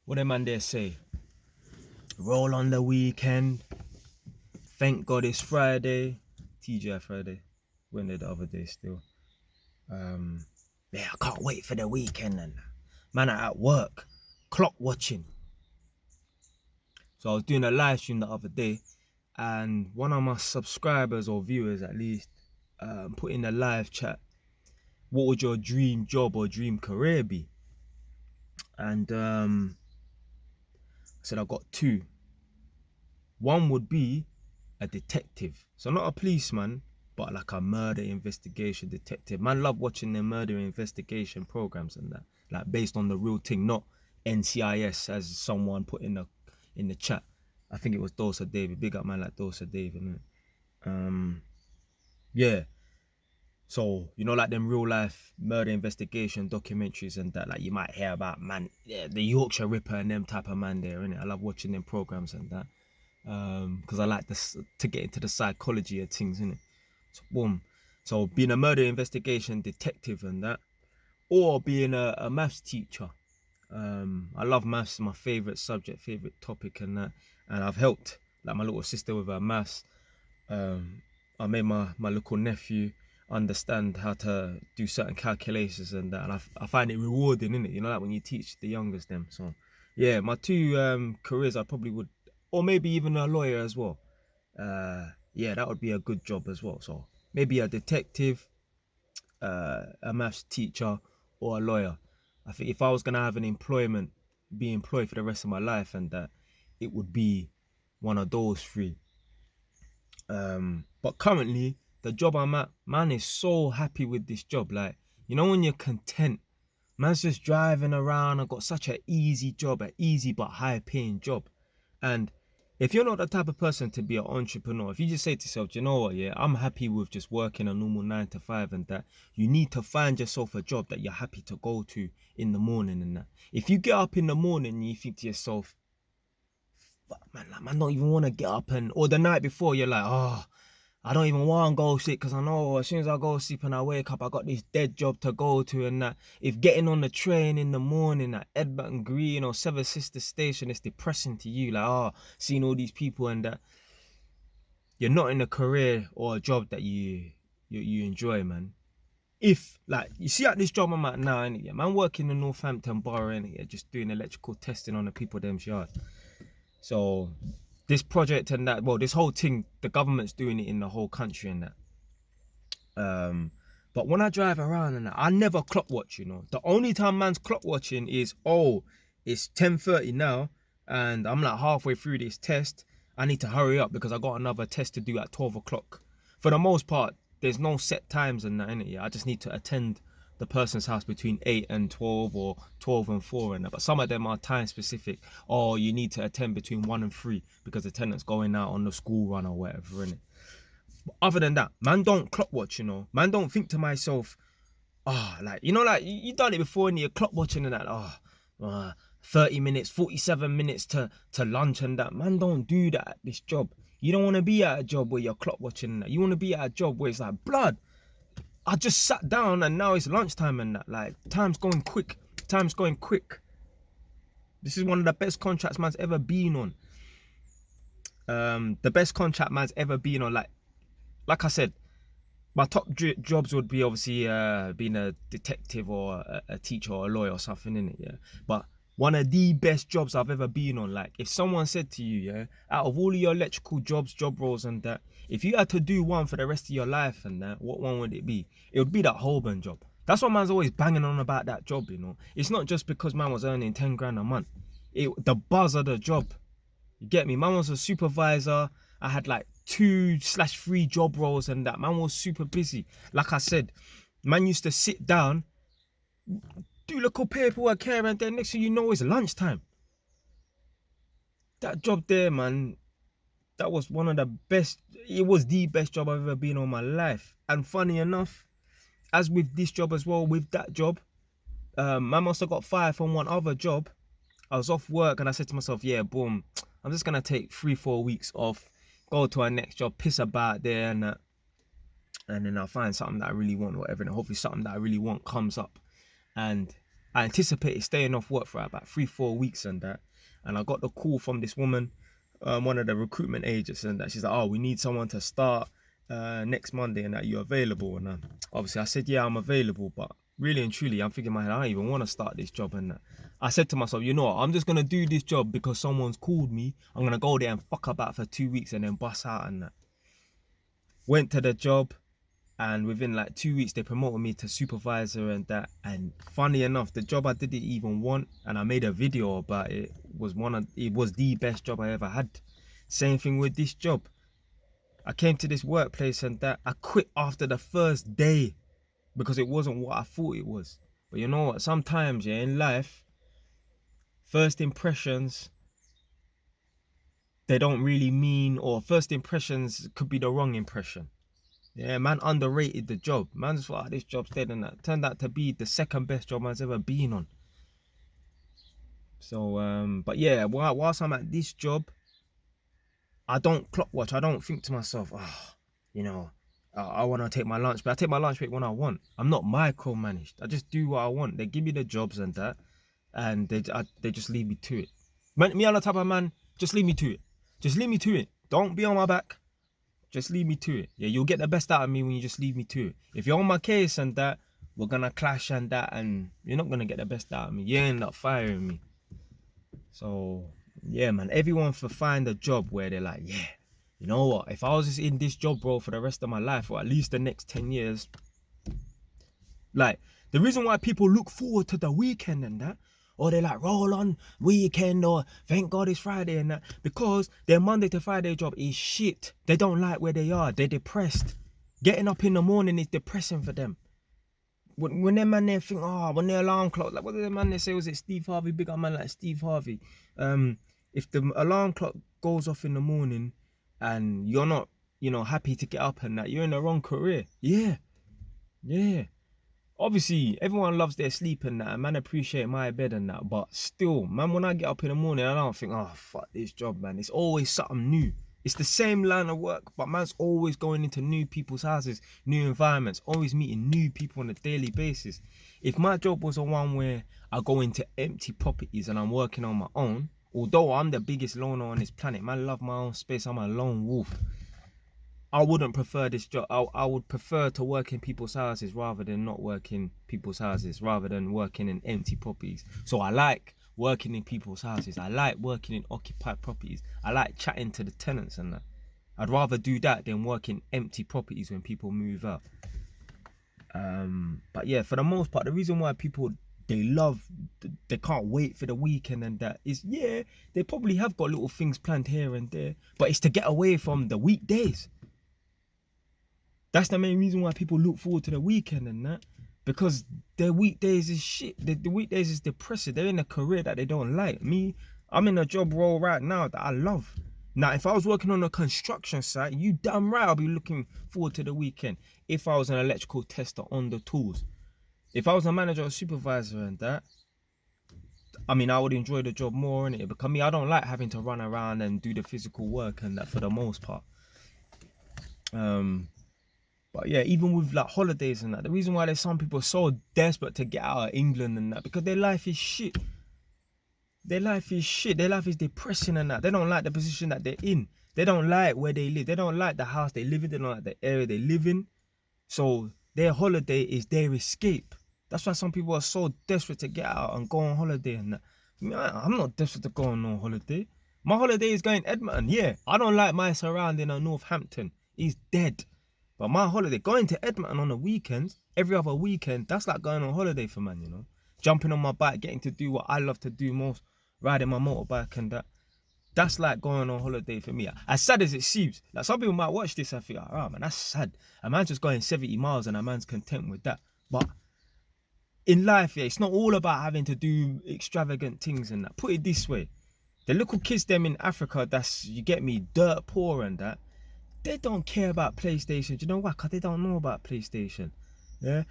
What them man there say? Roll on the weekend. Thank God it's Friday. TGI Friday. Went there the other day still. Yeah, I can't wait for the weekend and man are at work, clock watching. So I was doing a live stream the other day and one of my subscribers or viewers at least put in a live chat, what would your dream job or dream career be? And I said I got two. One would be a detective. So not a policeman, but like a murder investigation detective. Man love watching the murder investigation programs and that. Like based on the real thing, not NCIS as someone put in the chat. I think it was Dosa David. Big up man like Dosa David, innit? Yeah. So, you know, like them real life murder investigation documentaries and that, like you might hear about, man, yeah, the Yorkshire Ripper and them type of man there, innit? I love watching them programs and that. Because I like this to get into the psychology of things, innit? So, boom. So being a murder investigation detective and that, or being a maths teacher. I love maths, my favorite subject, favorite topic and that. And I've helped like my little sister with her maths. I made my little nephew understand how to do certain calculations and that, and I find it rewarding, innit? You know, like when you teach the youngest them. So yeah, my two careers I probably would, or maybe even a lawyer as well. Yeah, that would be a good job as well. So maybe a detective, a maths teacher, or a lawyer. I think if I was gonna have an employment, be employed for the rest of my life and that, it would be one of those three. But currently, the job I'm at, man is so happy with this job. Like, you know, when you're content, man's just driving around. I got such an easy job, an easy but high paying job. And if you're not the type of person to be an entrepreneur, if you just say to yourself, you know what, yeah, I'm happy with just working a normal 9 to 5 and that, you need to find yourself a job that you're happy to go to in the morning and that. If you get up in the morning and you think to yourself, man, like, man, don't even want to get up, and or the night before you're like, oh, I don't even want to go sleep because I know as soon as I go sleep and I wake up, I got this dead job to go to and that. If getting on the train in the morning at Edmonton Green or Seven Sisters Station is depressing to you, like, oh, seeing all these people and that, you're not in a career or a job that you enjoy, man. If, like, you see at this job I'm at now, innit, yeah, man, working in Northampton Borough, innit, yeah, just doing electrical testing on the people them's yard. So this project and that, well, this whole thing, the government's doing it in the whole country and that. But when I drive around and that, I never clock watch, you know. The only time man's clock watching is, oh, it's 10:30 now and I'm like halfway through this test. I need to hurry up because I got another test to do at 12 o'clock. For the most part, there's no set times and that, innit? Yeah, I just need to attend the person's house between 8 and 12 or 12 and 4 and that. But some of them are time specific. Oh, you need to attend between 1 and 3 because the tenant's going out on the school run or whatever, innit? But other than that, man don't clock watch, you know. Man don't think to myself, like, you know, like you done it before and you're clock watching and that, 30 minutes, 47 minutes to lunch and that. Man don't do that at this job. You don't want to be at a job where you're clock watching and that. You want to be at a job where it's like, blood, I just sat down and now it's lunchtime and that. Like, time's going quick. Time's going quick. This is one of the best contracts man's ever been on. The best contract man's ever been on. Like I said, my top jobs would be obviously being a detective or a teacher or a lawyer or something, innit, yeah. But one of the best jobs I've ever been on, like if someone said to you, yeah, out of all of your electrical jobs, job roles and that, if you had to do one for the rest of your life and that, what one would it be? It would be that Holborn job. That's what man's always banging on about that job, you know. It's not just because man was earning 10 grand a month. The buzz of the job. You get me? Man was a supervisor. I had like 2/3 job roles and that. Man was super busy. Like I said, man used to sit down, do little paperwork here and then next thing you know it's lunchtime. That job there, man, that was one of the best. It was the best job I've ever been on in my life. And funny enough, as with this job as well, with that job, man must have got fired from one other job. I was off work and I said to myself, yeah, boom, I'm just gonna take 3-4 weeks off, go to our next job, piss about there and that, and then I'll find something that I really want, whatever, and hopefully something that I really want comes up. And I anticipated staying off work for about 3-4 weeks and that. And I got the call from this woman, one of the recruitment agents, and that she's like, oh, we need someone to start next Monday and that you're available. And obviously I said, yeah, I'm available, but really and truly, I'm thinking in my head, I don't even want to start this job. And that. I said to myself, you know what, I'm just going to do this job because someone's called me. I'm going to go there and fuck about for 2 weeks and then bust out and that. Went to the job, and within like 2 weeks they promoted me to supervisor and that. And funny enough, the job I didn't even want, and I made a video about it, was the best job I ever had. Same thing with this job. I came to this workplace and that I quit after the first day because it wasn't what I thought it was. But you know what, sometimes, yeah, in life, first impressions, they don't really mean, or first impressions could be the wrong impression. Yeah, man underrated the job. Man just thought, this job's dead, and that turned out to be the second best job man's ever been on. So, but yeah, whilst I'm at this job, I don't clock watch. I don't think to myself, you know, I want to take my lunch break. I take my lunch break when I want. I'm not micromanaged. I just do what I want. They give me the jobs and that, and they just leave me to it. Me, I'm the type of man, just leave me to it. Just leave me to it. Don't be on my back. Just leave me to it. Yeah, you'll get the best out of me when you just leave me to it. If you're on my case and that, we're gonna clash and that, and you're not gonna get the best out of me. You end up firing me. So yeah, man, everyone for find a job where they're like, yeah, you know what, if I was just in this job, bro, for the rest of my life, or at least the next 10 years, like, the reason why people look forward to the weekend and that, or they're like, roll on weekend, or thank God it's Friday and that, because their Monday to Friday job is shit. They don't like where they are. They're depressed. Getting up in the morning is depressing for them. When them man there think, when their alarm clock, like what did the man there say, was it Steve Harvey? Big up man like Steve Harvey. If the alarm clock goes off in the morning and you're not, happy to get up and that, you're in the wrong career. Yeah. Obviously, everyone loves their sleep and that, and man appreciate my bed and that, but still, man, when I get up in the morning, I don't think, fuck this job, man. It's always something new. It's the same line of work, but man's always going into new people's houses, new environments, always meeting new people on a daily basis. If my job was a one where I go into empty properties and I'm working on my own, although I'm the biggest loner on this planet, man, I love my own space, I'm a lone wolf, I wouldn't prefer this job. I would prefer to work in people's houses rather than not work in people's houses, rather than working in empty properties. So I like working in people's houses. I like working in occupied properties. I like chatting to the tenants and that. I'd rather do that than work in empty properties when people move out. But yeah, for the most part, the reason why people, they can't wait for the weekend and that is, yeah, they probably have got little things planned here and there, but it's to get away from the weekdays. That's the main reason why people look forward to the weekend and that, because their weekdays is shit. The weekdays is depressing. They're in a career that they don't like. Me, I'm in a job role right now that I love. Now, if I was working on a construction site, you damn right I'll be looking forward to the weekend. If I was an electrical tester on the tools. If I was a manager or supervisor and that, I mean, I would enjoy the job more, innit? Because me, I don't like having to run around and do the physical work and that for the most part. But yeah, even with like holidays and that, the reason why there's some people so desperate to get out of England and that, because their life is shit. Their life is shit. Their life is depressing and that. They don't like the position that they're in. They don't like where they live. They don't like the house they live in. They don't like the area they live in. So their holiday is their escape. That's why some people are so desperate to get out and go on holiday and that. I mean, I'm not desperate to go on no holiday. My holiday is going Edmonton. Yeah, I don't like my surrounding of Northampton. It's dead. But my holiday, going to Edmonton on the weekends, every other weekend, that's like going on holiday for man, Jumping on my bike, getting to do what I love to do most, riding my motorbike and that. That's like going on holiday for me. As sad as it seems, like some people might watch this and think, man, that's sad. A man's just going 70 miles and a man's content with that. But in life, yeah, it's not all about having to do extravagant things and that. Put it this way, the little kids them in Africa, that's, you get me, dirt poor and that, they don't care about PlayStation. Do you know why? Because they don't know about PlayStation. Yeah,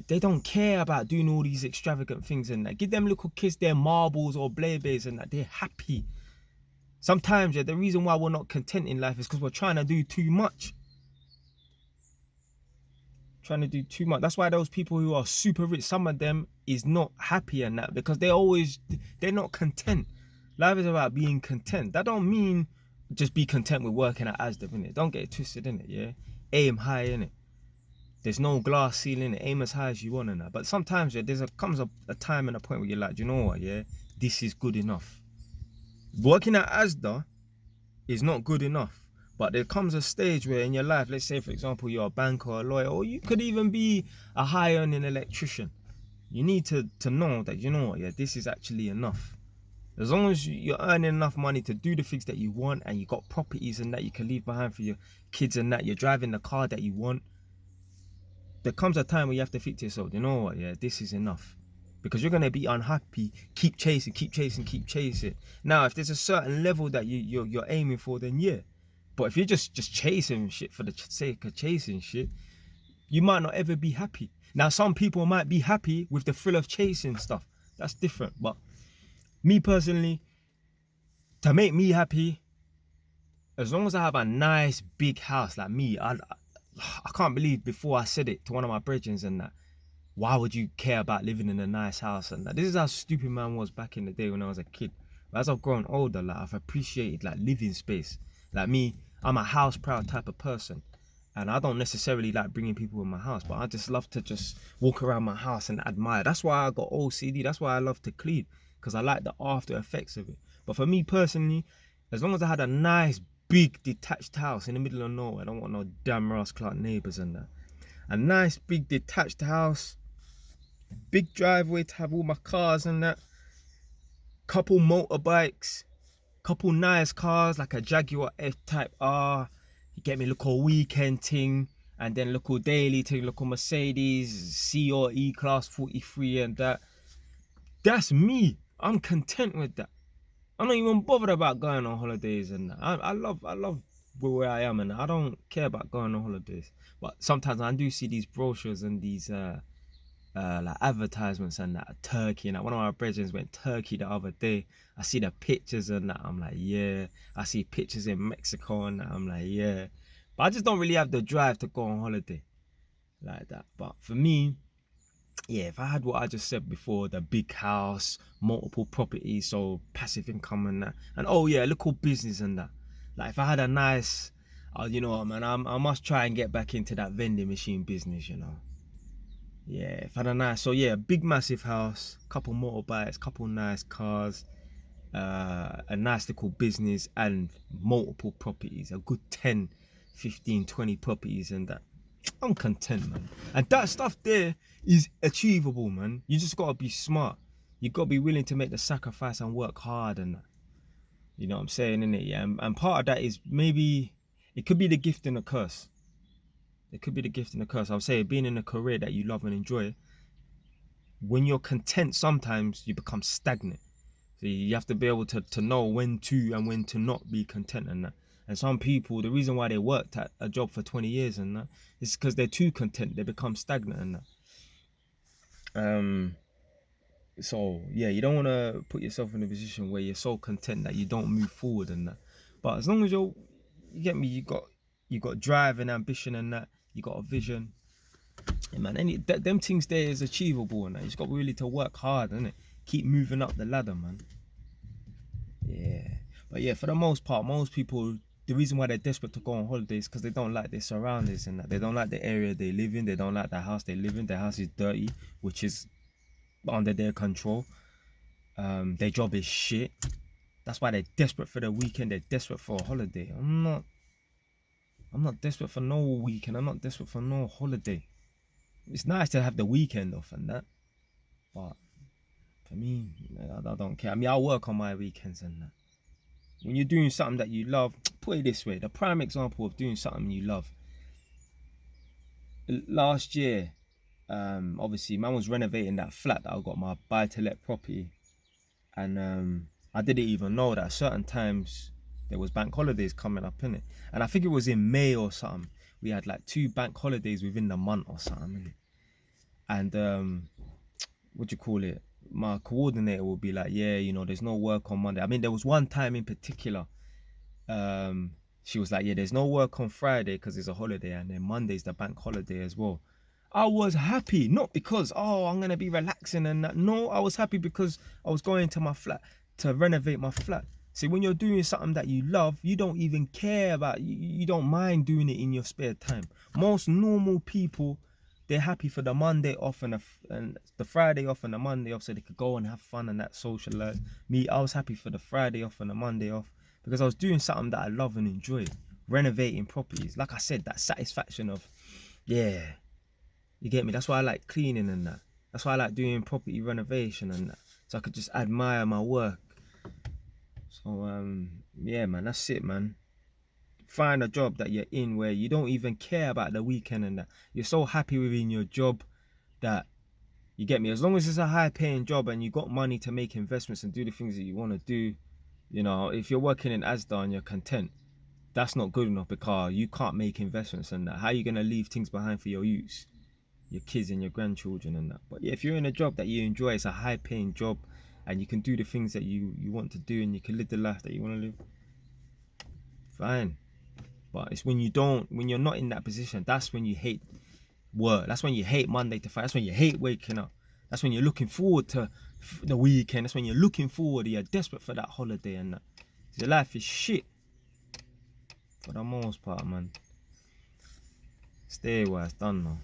they don't care about doing all these extravagant things and that. Give them little kids their marbles or Beyblades and that. They're happy. Sometimes, yeah, the reason why we're not content in life is because we're trying to do too much. trying to do too much. That's why those people who are super rich, some of them is not happy and that, because they're not content. Life is about being content. That don't mean just be content with working at Asda, innit? Don't get it twisted, innit, yeah? Aim high, innit? There's no glass ceiling, aim as high as you want and that. But sometimes, yeah, comes a time and a point where you're like, you know what, yeah? This is good enough. Working at Asda is not good enough. But there comes a stage where in your life, let's say for example you're a banker or a lawyer, or you could even be a high earning electrician. You need to know that, you know what, yeah, this is actually enough. As long as you're earning enough money to do the things that you want, and you got properties and that you can leave behind for your kids and that, you're driving the car that you want, there comes a time where you have to think to yourself, you know what, yeah, this is enough. Because you're going to be unhappy, keep chasing. Now, if there's a certain level that you're aiming for, then yeah. But if you're just chasing shit for the sake of chasing shit, you might not ever be happy. Now, some people might be happy with the thrill of chasing stuff. That's different. But me personally, to make me happy, as long as I have a nice big house, like me, I can't believe before I said it to one of my brethren and that, why would you care about living in a nice house and that? This is how stupid man was back in the day when I was a kid. But as I've grown older, like, I've appreciated like living space. Like me, I'm a house proud type of person, and I don't necessarily like bringing people in my house, but I just love to just walk around my house and admire. That's why I got OCD. That's why I love to clean, because I like the after effects of it. But for me personally, as long as I had a nice big detached house in the middle of nowhere, I don't want no damn Ross Clark neighbours and that. A nice big detached house, big driveway to have all my cars and that, couple motorbikes, couple nice cars like a Jaguar F-Type R. You get me, look all weekend ting, and then look all daily ting, look all Mercedes C or E class 43 and that. That's me. I'm content with that. I'm not even bothered about going on holidays and that. I love where I am, and I don't care about going on holidays. But sometimes I do see these brochures and these like advertisements and that, Turkey and that. One of my brethren went Turkey the other day. I see the pictures and that, I'm like, yeah. I see pictures in Mexico and that, I'm like, yeah. But I just don't really have the drive to go on holiday like that. But for me, yeah, if I had what I just said before, the big house, multiple properties, so passive income and that, and oh yeah, local business and that. Like if I had a nice, you know what, man, I must try and get back into that vending machine business, you know. Yeah, if I had a nice, so yeah, big massive house, couple motorbikes, couple nice cars, a nice little business and multiple properties, a good 10, 15, 20 properties and that. I'm content, man. And that stuff there is achievable, man. You just gotta be smart. You gotta be willing to make the sacrifice and work hard and that. You know what I'm saying, innit? Yeah, and part of that is maybe, it could be the gift and the curse. It could be the gift and the curse. I'll say being in a career that you love and enjoy, when you're content, sometimes you become stagnant. So you have to be able to know when to and when to not be content and that. And some people, the reason why they worked at a job for 20 years and that is because they're too content. They become stagnant and that. So yeah, you don't want to put yourself in a position where you're so content that you don't move forward and that. But as long as you get me, you got drive and ambition and that, you got a vision. Yeah, man, them things there is achievable and that. You just got really to work hard, innit? Keep moving up the ladder, man. Yeah. But yeah, for the most part, most people, the reason why they're desperate to go on holidays is because they don't like their surroundings and that. They don't like the area they live in. They don't like the house they live in. Their house is dirty, which is under their control. Their job is shit. That's why they're desperate for the weekend. They're desperate for a holiday. I'm not desperate for no weekend. I'm not desperate for no holiday. It's nice to have the weekend off and that, but for me, I don't care. I mean, I'll work on my weekends and that. When you're doing something that you love, put it this way, the prime example of doing something you love. Last year, obviously, man was renovating that flat that I got, my buy-to-let property. And I didn't even know that at certain times there was bank holidays coming up, innit? And I think it was in May or something. We had like 2 bank holidays within the month or something, innit? And what do you call it? My coordinator will be like, yeah, you know, there's no work on Monday. I mean, there was one time in particular, she was like, yeah, there's no work on Friday because it's a holiday, and then Monday's the bank holiday as well. I was happy, not because, oh, I'm gonna be relaxing and that. No, I was happy because I was going to my flat to renovate my flat. See, when you're doing something that you love, you don't even care about, you don't mind doing it in your spare time. Most normal people, they're happy for the Monday off and the Friday off and the Monday off so they could go and have fun and that socialize. Me, I was happy for the Friday off and the Monday off because I was doing something that I love and enjoy, renovating properties. Like I said, that satisfaction of, yeah, you get me? That's why I like cleaning and that. That's why I like doing property renovation and that. So I could just admire my work. So yeah, man, that's it, man. Find a job that you're in where you don't even care about the weekend and that. You're so happy within your job that, you get me? As long as it's a high paying job and you got money to make investments and do the things that you want to do, you know, if you're working in Asda and you're content, that's not good enough because you can't make investments and that. How are you going to leave things behind for your use? Your kids and your grandchildren and that. But yeah, if you're in a job that you enjoy, it's a high paying job and you can do the things that you want to do and you can live the life that you want to live, fine. But it's when you're not in that position, that's when you hate work. That's when you hate Monday to Friday. That's when you hate waking up. That's when you're looking forward to the weekend. That's when you're looking forward, you're desperate for that holiday and that. Your life is shit for the most part, man. Stay where it's done now.